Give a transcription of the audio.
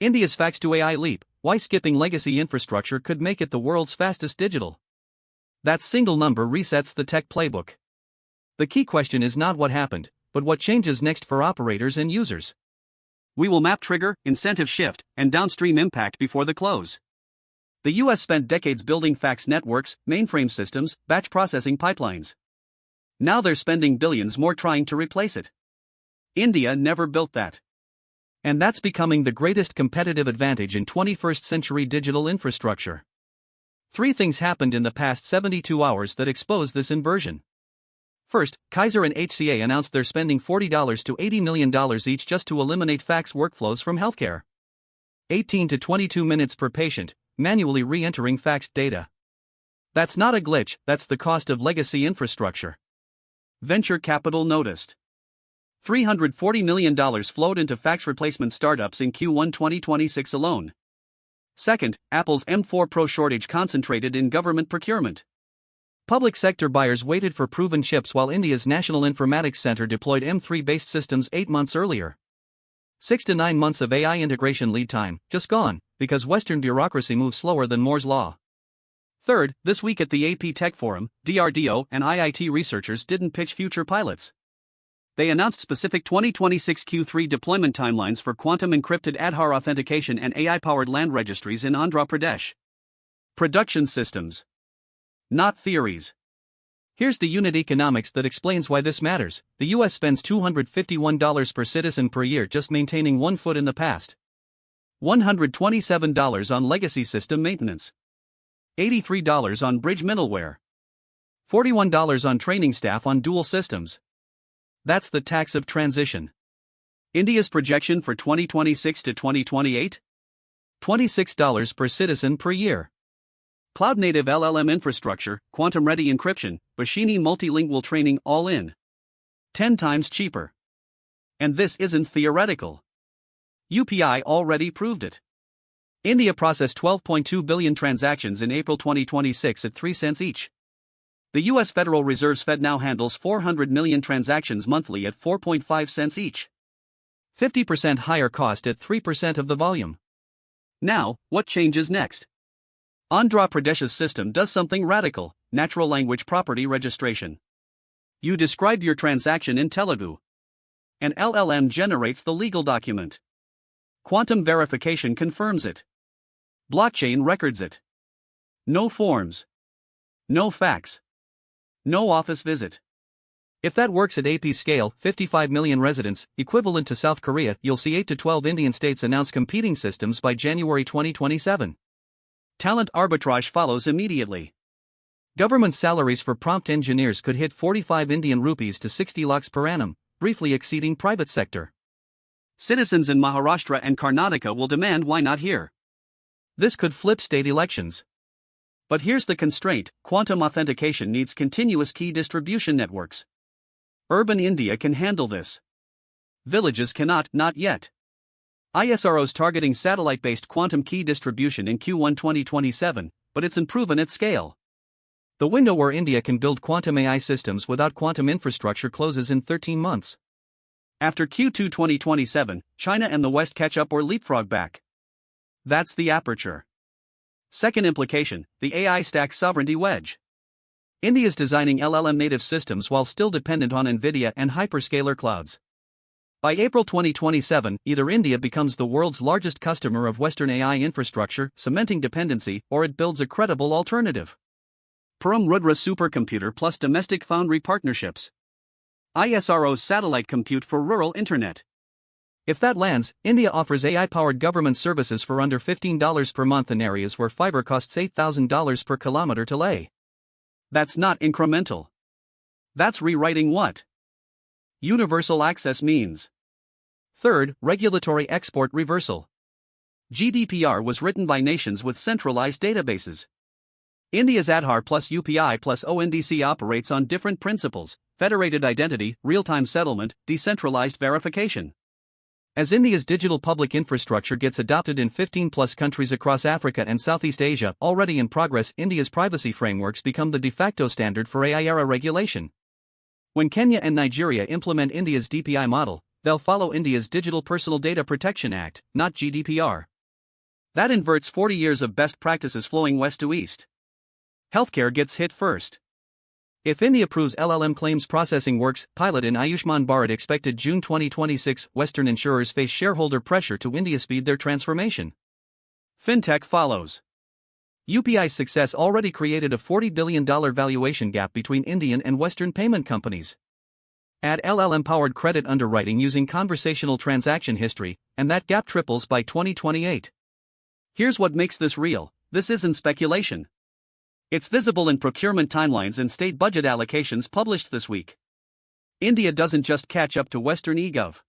India's fax-to-AI leap, why skipping legacy infrastructure could make it the world's fastest digital. That single number resets the tech playbook. The key question is not what happened, but what changes next for operators and users. We will map trigger, incentive shift, and downstream impact before the close. The US spent decades building fax networks, mainframe systems, batch processing pipelines. Now they're spending billions more trying to replace it. India never built that. And that's becoming the greatest competitive advantage in 21st century digital infrastructure. 3 things happened in the past 72 hours that expose this inversion. First, Kaiser and HCA announced they're spending $40 to $80 million each just to eliminate fax workflows from healthcare. 18 to 22 minutes per patient, manually re-entering faxed data. That's not a glitch, that's the cost of legacy infrastructure. Venture capital noticed. $340 million flowed into fax replacement startups in Q1 2026 alone. Second, Apple's M4 Pro shortage concentrated in government procurement. Public sector buyers waited for proven chips while India's National Informatics Center deployed M3-based systems 8 months earlier. 6 to 9 months of AI integration lead time, just gone, because Western bureaucracy moves slower than Moore's Law. Third, this week at the AP Tech Forum, DRDO and IIT researchers didn't pitch future pilots. They announced specific 2026 Q3 deployment timelines for quantum-encrypted Aadhaar authentication and AI-powered land registries in Andhra Pradesh. Production systems. Not theories. Here's the unit economics that explains why this matters. The US spends $251 per citizen per year just maintaining 1 foot in the past. $127 on legacy system maintenance. $83 on bridge middleware. $41 on training staff on dual systems. That's the tax of transition. India's projection for 2026 to 2028? $26 per citizen per year. Cloud-native LLM infrastructure, quantum-ready encryption, Bashini multilingual training all in. 10 times cheaper. And this isn't theoretical. UPI already proved it. India processed 12.2 billion transactions in April 2026 at 3 cents each. The US Federal Reserve's Fed now handles 400 million transactions monthly at 4.5 cents each. 50% higher cost at 3% of the volume. Now, what changes next? Andhra Pradesh's system does something radical: natural language property registration. You described your transaction in Telugu. An LLM generates the legal document. Quantum verification confirms it. Blockchain records it. No forms. No fax. No office visit. If that works at AP scale, 55 million residents, equivalent to South Korea, you'll see 8 to 12 Indian states announce competing systems by January 2027. Talent arbitrage follows immediately. Government salaries for prompt engineers could hit 45 Indian rupees to 60 lakhs per annum, briefly exceeding private sector. Citizens in Maharashtra and Karnataka will demand why not here. This could flip state elections. But here's the constraint: quantum authentication needs continuous key distribution networks. Urban India can handle this. Villages cannot, not yet. ISRO's targeting satellite-based quantum key distribution in Q1 2027, but it's unproven at scale. The window where India can build quantum AI systems without quantum infrastructure closes in 13 months. After Q2 2027, China and the West catch up or leapfrog back. That's the aperture. Second implication, the AI stack sovereignty wedge. India's designing LLM-native systems while still dependent on NVIDIA and hyperscaler clouds. By April 2027, either India becomes the world's largest customer of Western AI infrastructure, cementing dependency, or it builds a credible alternative. Param Rudra supercomputer plus domestic foundry partnerships. ISRO's satellite compute for rural internet. If that lands, India offers AI-powered government services for under $15 per month in areas where fiber costs $8,000 per kilometer to lay. That's not incremental. That's rewriting what universal access means. Third, regulatory export reversal. GDPR was written by nations with centralized databases. India's Aadhaar plus UPI plus ONDC operates on different principles: federated identity, real-time settlement, decentralized verification. As India's digital public infrastructure gets adopted in 15-plus countries across Africa and Southeast Asia, already in progress, India's privacy frameworks become the de facto standard for AI-era regulation. When Kenya and Nigeria implement India's DPI model, they'll follow India's Digital Personal Data Protection Act, not GDPR. That inverts 40 years of best practices flowing west to east. Healthcare gets hit first. If India approves LLM claims processing works pilot in Ayushman Bharat expected June 2026, Western insurers face shareholder pressure to India speed their transformation. Fintech follows. UPI's success already created a $40 billion valuation gap between Indian and Western payment companies. Add LLM-powered credit underwriting using conversational transaction history, and that gap triples by 2028. Here's what makes this real: this isn't speculation. It's visible in procurement timelines and state budget allocations published this week. India doesn't just catch up to Western eGov.